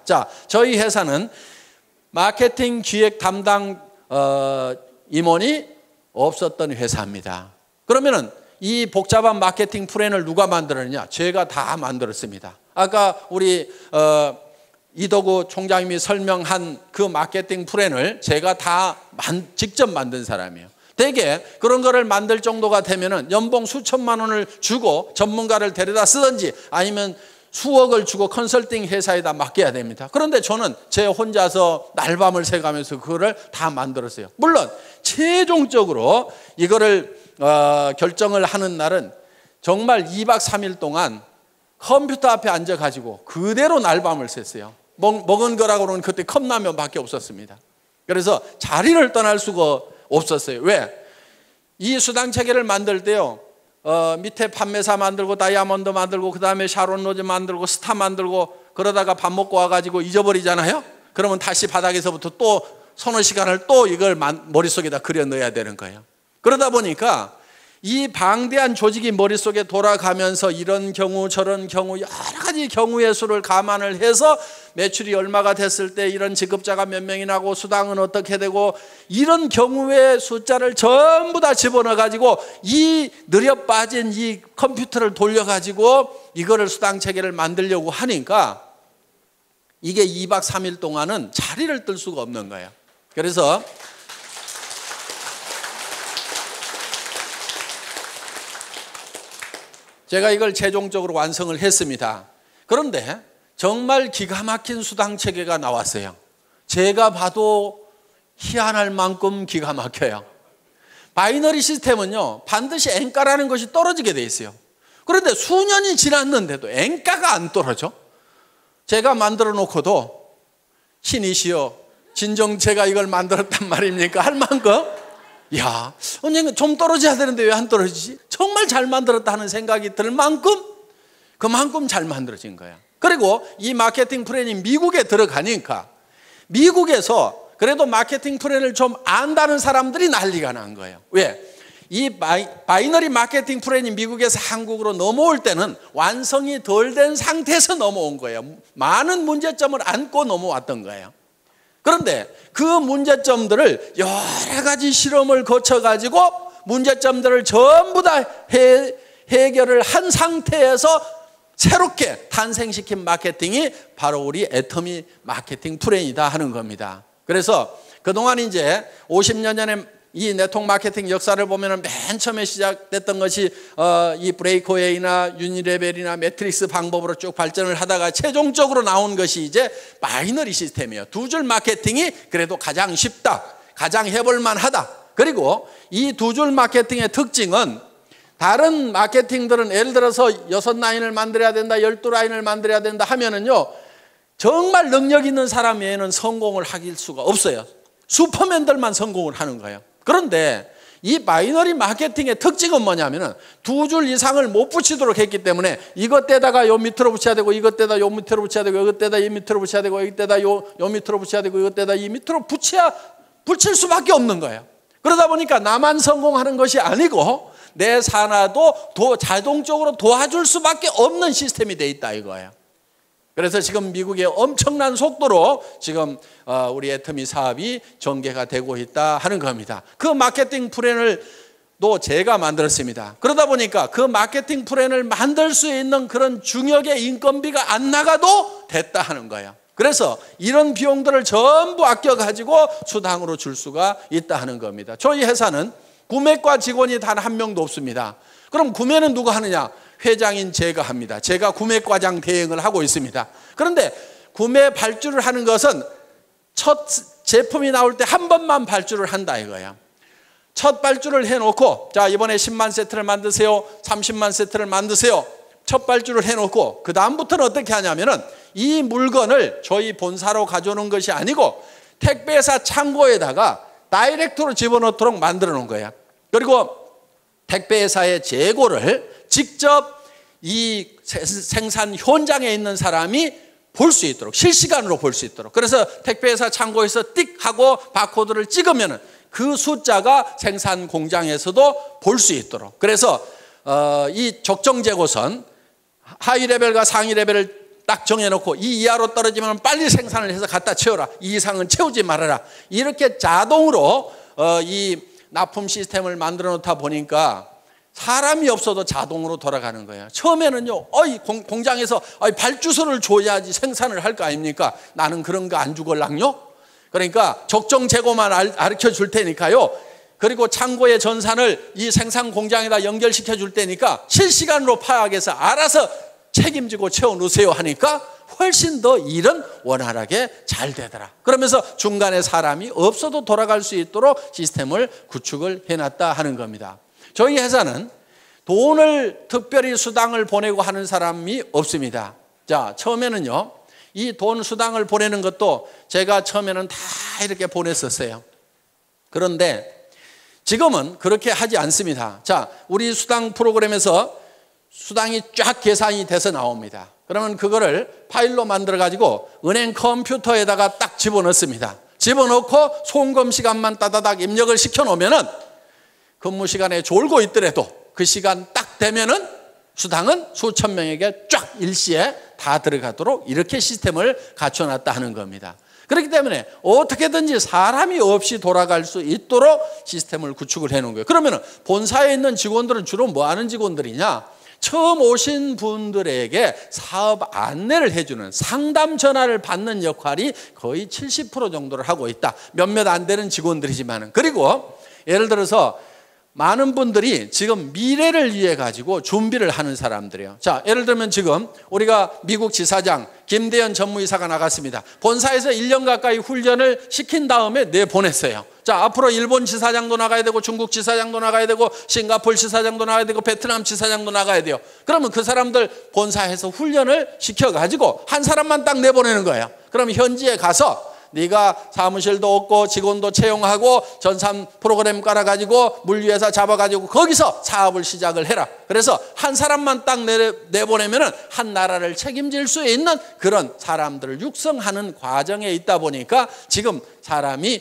자, 저희 회사는 마케팅 기획 담당 임원이 없었던 회사입니다. 그러면은 이 복잡한 마케팅 플랜을 누가 만들었느냐? 제가 다 만들었습니다. 아까 우리 이덕우 총장님이 설명한 그 마케팅 플랜을 제가 다 직접 만든 사람이에요. 대개 그런 거를 만들 정도가 되면은 연봉 수천만 원을 주고 전문가를 데려다 쓰든지 아니면 수억을 주고 컨설팅 회사에다 맡겨야 됩니다. 그런데 저는 제 혼자서 날밤을 새가면서 그거를 다 만들었어요. 물론 최종적으로 이거를 결정을 하는 날은 정말 2박 3일 동안 컴퓨터 앞에 앉아가지고 그대로 날밤을 샜어요. 먹은 거라고는 그때 컵라면밖에 없었습니다. 그래서 자리를 떠날 수가 없었어요. 왜? 이 수당 체계를 만들 때요, 밑에 판매사 만들고 다이아몬드 만들고 그 다음에 샤론 로즈 만들고 스타 만들고 그러다가 밥 먹고 와가지고 잊어버리잖아요. 그러면 다시 바닥에서부터 또 서너 시간을 또 이걸 머릿속에다 그려 넣어야 되는 거예요. 그러다 보니까 이 방대한 조직이 머릿속에 돌아가면서 이런 경우 저런 경우 여러 가지 경우의 수를 감안을 해서 매출이 얼마가 됐을 때 이런 지급자가 몇 명이 나고 수당은 어떻게 되고 이런 경우의 숫자를 전부 다 집어넣어 가지고 이 느려 빠진 이 컴퓨터를 돌려 가지고 이거를 수당 체계를 만들려고 하니까 이게 2박 3일 동안은 자리를 뜰 수가 없는 거예요. 그래서 제가 이걸 최종적으로 완성을 했습니다. 그런데 정말 기가 막힌 수당 체계가 나왔어요. 제가 봐도 희한할 만큼 기가 막혀요. 바이너리 시스템은요, 반드시 N가라는 것이 떨어지게 돼 있어요. 그런데 수년이 지났는데도 N가가 안 떨어져. 제가 만들어 놓고도 신이시여 진정 제가 이걸 만들었단 말입니까? 할 만큼 야, 언젠가 좀 떨어져야 되는데 왜 안 떨어지지? 정말 잘 만들었다 하는 생각이 들 만큼 그만큼 잘 만들어진 거야. 그리고 이 마케팅 플랜이 미국에 들어가니까 미국에서 그래도 마케팅 플랜을 좀 안다는 사람들이 난리가 난 거예요. 왜? 이 바이너리 마케팅 플랜이 미국에서 한국으로 넘어올 때는 완성이 덜 된 상태에서 넘어온 거예요. 많은 문제점을 안고 넘어왔던 거예요. 그런데 그 문제점들을 여러 가지 실험을 거쳐가지고 문제점들을 전부 다 해결을 한 상태에서 새롭게 탄생시킨 마케팅이 바로 우리 애터미 마케팅 플랜이다 하는 겁니다. 그래서 그동안 이제 50년 전에 이 네트워크 마케팅 역사를 보면 맨 처음에 시작됐던 것이 이 브레이크웨이나 유니레벨이나 매트릭스 방법으로 쭉 발전을 하다가 최종적으로 나온 것이 이제 바이너리 시스템이에요. 두 줄 마케팅이 그래도 가장 쉽다, 가장 해볼만 하다. 그리고 이 두 줄 마케팅의 특징은 다른 마케팅들은 예를 들어서 6라인을 만들어야 된다, 12라인을 만들어야 된다 하면은요, 정말 능력 있는 사람 외에는 성공을 할 수가 없어요. 슈퍼맨들만 성공을 하는 거예요. 그런데 이 바이너리 마케팅의 특징은 뭐냐면은 두 줄 이상을 못 붙이도록 했기 때문에 이것 때다가 요 밑으로 붙여야 되고 이것 때다 요 밑으로 붙여야 되고 이것 때다 이 밑으로 붙여야 되고 이것 때다 요 밑으로 붙여야 되고 이것 때다 이 밑으로 붙일 수밖에 없는 거예요. 그러다 보니까 나만 성공하는 것이 아니고 내 산하도 자동적으로 도와줄 수밖에 없는 시스템이 돼 있다 이거예요. 그래서 지금 미국의 엄청난 속도로 지금 우리 애터미 사업이 전개가 되고 있다 하는 겁니다. 그 마케팅 플랜을 또 제가 만들었습니다. 그러다 보니까 그 마케팅 플랜을 만들 수 있는 그런 중역의 인건비가 안 나가도 됐다 하는 거예요. 그래서 이런 비용들을 전부 아껴가지고 수당으로 줄 수가 있다 하는 겁니다. 저희 회사는 구매과 직원이 단 한 명도 없습니다. 그럼 구매는 누가 하느냐? 회장인 제가 합니다. 제가 구매과장 대행을 하고 있습니다. 그런데 구매 발주를 하는 것은 첫 제품이 나올 때 한 번만 발주를 한다 이거예요. 첫 발주를 해놓고 자 이번에 10만 세트를 만드세요, 30만 세트를 만드세요. 첫 발주를 해놓고 그 다음부터는 어떻게 하냐면은 이 물건을 저희 본사로 가져오는 것이 아니고 택배사 창고에다가 다이렉트로 집어넣도록 만들어 놓은 거예요. 그리고 택배사의 재고를 직접 이 생산 현장에 있는 사람이 볼 수 있도록 실시간으로 볼 수 있도록 그래서 택배회사 창고에서 띡 하고 바코드를 찍으면 그 숫자가 생산 공장에서도 볼 수 있도록 그래서 이 적정 재고선 하위 레벨과 상위 레벨을 딱 정해놓고 이 이하로 떨어지면 빨리 생산을 해서 갖다 채워라. 이 이상은 채우지 말아라. 이렇게 자동으로 이 납품 시스템을 만들어 놓다 보니까 사람이 없어도 자동으로 돌아가는 거예요. 처음에는요, 공장에서 발주서를 줘야지 생산을 할 거 아닙니까? 나는 그런 거 안 주걸랑요? 그러니까 적정 재고만 가르쳐 줄 테니까요. 그리고 창고의 전산을 이 생산 공장에다 연결시켜 줄 테니까 실시간으로 파악해서 알아서 책임지고 채워 놓으세요 하니까 훨씬 더 일은 원활하게 잘 되더라. 그러면서 중간에 사람이 없어도 돌아갈 수 있도록 시스템을 구축을 해놨다 하는 겁니다. 저희 회사는 돈을 특별히 수당을 보내고 하는 사람이 없습니다. 자, 처음에는요, 이 돈 수당을 보내는 것도 제가 처음에는 다 이렇게 보냈었어요. 그런데 지금은 그렇게 하지 않습니다. 자, 우리 수당 프로그램에서 수당이 쫙 계산이 돼서 나옵니다. 그러면 그거를 파일로 만들어 가지고 은행 컴퓨터에다가 딱 집어넣습니다. 집어넣고 송금 시간만 따다닥 입력을 시켜 놓으면은 근무 시간에 졸고 있더라도 그 시간 딱 되면은 수당은 수천 명에게 쫙 일시에 다 들어가도록 이렇게 시스템을 갖춰놨다 하는 겁니다. 그렇기 때문에 어떻게든지 사람이 없이 돌아갈 수 있도록 시스템을 구축을 해놓은 거예요. 그러면은 본사에 있는 직원들은 주로 뭐 하는 직원들이냐? 처음 오신 분들에게 사업 안내를 해주는 상담 전화를 받는 역할이 거의 70% 정도를 하고 있다. 몇몇 안 되는 직원들이지만은. 그리고 예를 들어서 많은 분들이 지금 미래를 위해 가지고 준비를 하는 사람들이에요. 자, 예를 들면 지금 우리가 미국 지사장 김대현 전무이사가 나갔습니다. 본사에서 1년 가까이 훈련을 시킨 다음에 내보냈어요. 자, 앞으로 일본 지사장도 나가야 되고 중국 지사장도 나가야 되고 싱가포르 지사장도 나가야 되고 베트남 지사장도 나가야 돼요. 그러면 그 사람들 본사에서 훈련을 시켜가지고 한 사람만 딱 내보내는 거예요. 그럼 현지에 가서 네가 사무실도 없고 직원도 채용하고 전산 프로그램 깔아가지고 물류회사 잡아가지고 거기서 사업을 시작을 해라. 그래서 한 사람만 딱 내보내면은 한 나라를 책임질 수 있는 그런 사람들을 육성하는 과정에 있다 보니까 지금 사람이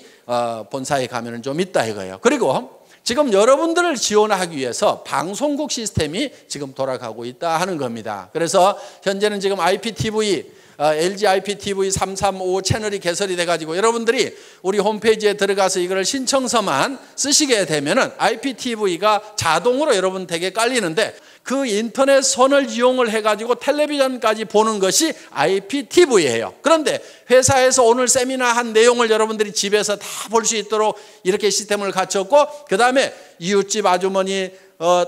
본사에 가면은 좀 있다 이거예요. 그리고 지금 여러분들을 지원하기 위해서 방송국 시스템이 지금 돌아가고 있다 하는 겁니다. 그래서 현재는 지금 IPTV LG IPTV 335 채널이 개설이 돼가지고 여러분들이 우리 홈페이지에 들어가서 이걸 신청서만 쓰시게 되면은 IPTV가 자동으로 여러분 댁에 깔리는데 그 인터넷 선을 이용을 해가지고 텔레비전까지 보는 것이 IPTV예요. 그런데 회사에서 오늘 세미나 한 내용을 여러분들이 집에서 다 볼 수 있도록 이렇게 시스템을 갖췄고 그 다음에 이웃집 아주머니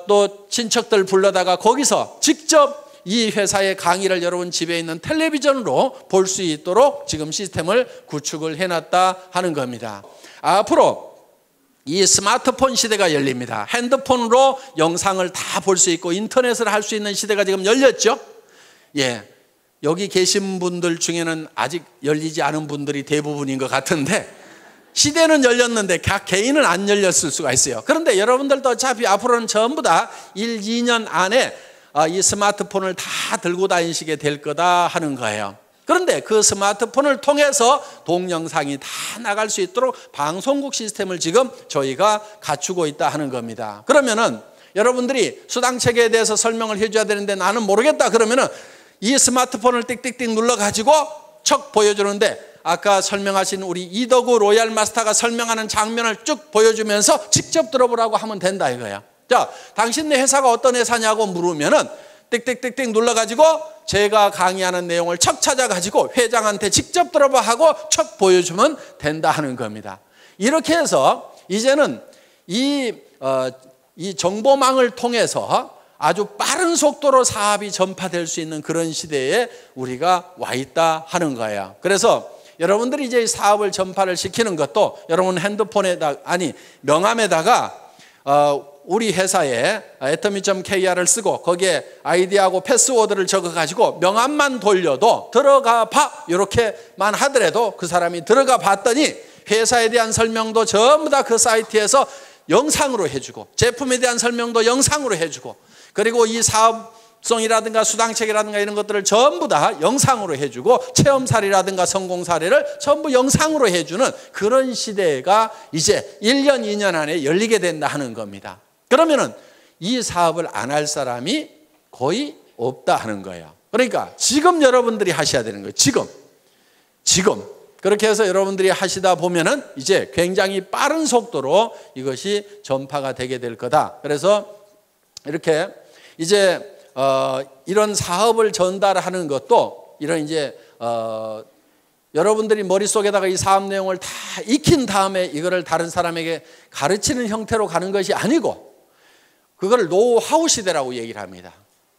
또 친척들 불러다가 거기서 직접 이 회사의 강의를 여러분 집에 있는 텔레비전으로 볼 수 있도록 지금 시스템을 구축을 해놨다 하는 겁니다. 앞으로 이 스마트폰 시대가 열립니다. 핸드폰으로 영상을 다 볼 수 있고 인터넷을 할 수 있는 시대가 지금 열렸죠. 예, 여기 계신 분들 중에는 아직 열리지 않은 분들이 대부분인 것 같은데 시대는 열렸는데 각 개인은 안 열렸을 수가 있어요. 그런데 여러분들도 어차피 앞으로는 전부 다 1, 2년 안에 이 스마트폰을 다 들고 다니시게 될 거다 하는 거예요. 그런데 그 스마트폰을 통해서 동영상이 다 나갈 수 있도록 방송국 시스템을 지금 저희가 갖추고 있다 하는 겁니다. 그러면은 여러분들이 수당체계에 대해서 설명을 해줘야 되는데 나는 모르겠다 그러면은 이 스마트폰을 띡띡띡 눌러가지고 척 보여주는데 아까 설명하신 우리 이덕우 로얄 마스터가 설명하는 장면을 쭉 보여주면서 직접 들어보라고 하면 된다 이거야. 자, 당신네 회사가 어떤 회사냐고 물으면은 띡띡띡띡 눌러가지고 제가 강의하는 내용을 척 찾아가지고 회장한테 직접 들어봐 하고 척 보여주면 된다 하는 겁니다. 이렇게 해서 이제는 이 정보망을 통해서 아주 빠른 속도로 사업이 전파될 수 있는 그런 시대에 우리가 와 있다 하는 거예요. 그래서 여러분들이 이제 사업을 전파를 시키는 것도 여러분 핸드폰에다 명함에다가 우리 회사에 atomy.kr을 쓰고 거기에 아이디하고 패스워드를 적어가지고 명함만 돌려도 들어가 봐 이렇게만 하더라도 그 사람이 들어가 봤더니 회사에 대한 설명도 전부 다 그 사이트에서 영상으로 해주고 제품에 대한 설명도 영상으로 해주고 그리고 이 사업성이라든가 수당책이라든가 이런 것들을 전부 다 영상으로 해주고 체험 사례라든가 성공 사례를 전부 영상으로 해주는 그런 시대가 이제 1년, 2년 안에 열리게 된다 하는 겁니다. 그러면은 이 사업을 안 할 사람이 거의 없다 하는 거예요. 그러니까 지금 여러분들이 하셔야 되는 거예요. 지금. 그렇게 해서 여러분들이 하시다 보면은 이제 굉장히 빠른 속도로 이것이 전파가 되게 될 거다. 그래서 이렇게 이제 이런 사업을 전달하는 것도 이런 이제 여러분들이 머릿속에다가 이 사업 내용을 다 익힌 다음에 이거를 다른 사람에게 가르치는 형태로 가는 것이 아니고 그걸 노하우 시대라고 얘기를 합니다.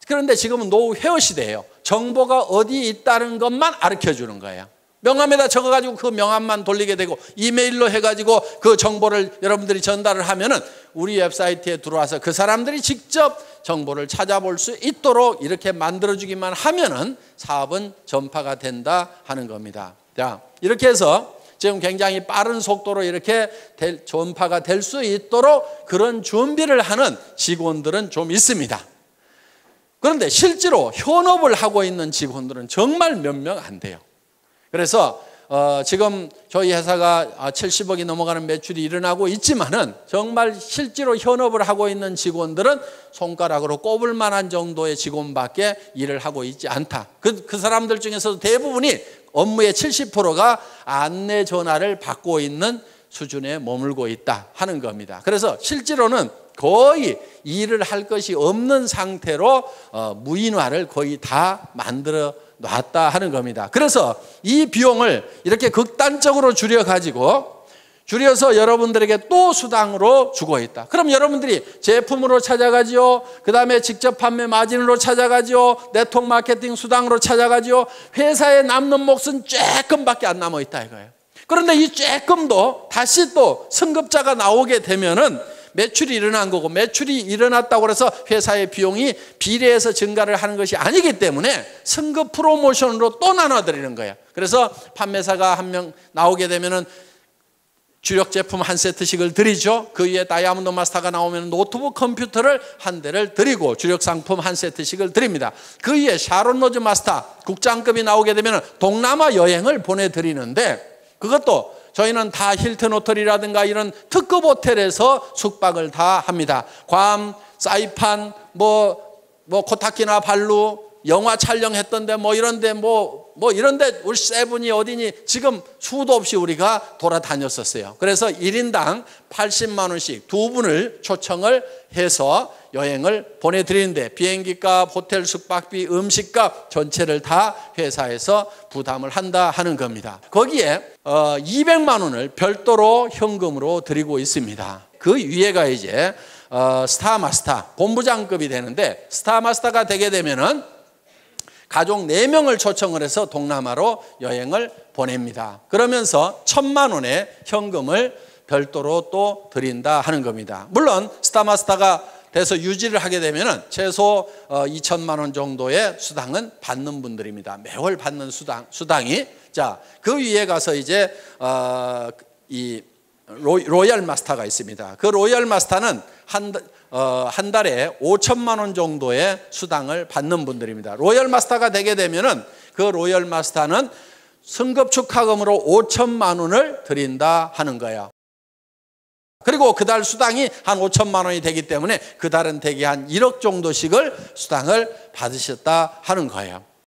그런데 지금은 노후 회화 시대예요. 정보가 어디 있다는 것만 가르쳐 주는 거예요. 명함에다 적어가지고 그 명함만 돌리게 되고 이메일로 해가지고 그 정보를 여러분들이 전달을 하면은 우리 웹사이트에 들어와서 그 사람들이 직접 정보를 찾아볼 수 있도록 이렇게 만들어주기만 하면은 사업은 전파가 된다 하는 겁니다. 자, 이렇게 해서 지금 굉장히 빠른 속도로 이렇게 전파가 될 수 있도록 그런 준비를 하는 직원들은 좀 있습니다. 그런데 실제로 현업을 하고 있는 직원들은 정말 몇 명 안 돼요. 그래서 지금 저희 회사가 70억이 넘어가는 매출이 일어나고 있지만은 정말 실제로 현업을 하고 있는 직원들은 손가락으로 꼽을 만한 정도의 직원밖에 일을 하고 있지 않다. 그 사람들 중에서도 대부분이 업무의 70%가 안내 전화를 받고 있는 수준에 머물고 있다 하는 겁니다. 그래서 실제로는 거의 일을 할 것이 없는 상태로 무인화를 거의 다 만들어 놨다 하는 겁니다. 그래서 이 비용을 이렇게 극단적으로 줄여서 여러분들에게 또 수당으로 주고 있다. 그럼 여러분들이 제품으로 찾아가지요. 그 다음에 직접 판매 마진으로 찾아가지요. 네트워크 마케팅 수당으로 찾아가지요. 회사에 남는 몫은 쬐끔밖에 안 남아 있다 이거예요. 그런데 이 쬐끔도 다시 또 승급자가 나오게 되면은 매출이 일어난 거고, 매출이 일어났다고 해서 회사의 비용이 비례해서 증가를 하는 것이 아니기 때문에 승급 프로모션으로 또 나눠드리는 거예요. 그래서 판매사가 한 명 나오게 되면은 주력 제품 한 세트씩을 드리죠. 그 위에 다이아몬드 마스터가 나오면 노트북 컴퓨터를 한 대를 드리고 주력 상품 한 세트씩을 드립니다. 그 위에 샤론 로즈 마스터 국장급이 나오게 되면 동남아 여행을 보내드리는데, 그것도 저희는 다 힐튼 호텔이라든가 이런 특급 호텔에서 숙박을 다 합니다. 괌, 사이판, 코타키나 발루, 영화 촬영했던데 이런데 이런데 우리 세븐이 어디니 지금 수도 없이 우리가 돌아다녔었어요. 그래서 1인당 80만 원씩 두 분을 초청을 해서 여행을 보내드리는데 비행기값, 호텔 숙박비, 음식값 전체를 다 회사에서 부담을 한다 하는 겁니다. 거기에 200만 원을 별도로 현금으로 드리고 있습니다. 그 위에가 이제 스타마스터 본부장급이 되는데, 스타마스터가 되게 되면은 가족 4명을 초청을 해서 동남아로 여행을 보냅니다. 그러면서 1,000만 원의 현금을 별도로 또 드린다 하는 겁니다. 물론 스타마스터가 돼서 유지를 하게 되면은 최소 2천만 원 정도의 수당은 받는 분들입니다. 매월 받는 수당이. 자, 그 위에 가서 이제 이 로얄 마스터가 있습니다. 그 로얄 마스터는 한 달에 5천만 원 정도의 수당을 받는 분들입니다. 로얄 마스터가 되게 되면은 그 로얄 마스터는 승급 축하금으로 5천만 원을 드린다 하는 거예요. 그리고 그달 수당이 한 5천만 원이 되기 때문에 그달은 대개 한 1억 정도씩을 수당을 받으셨다 하는 거예요.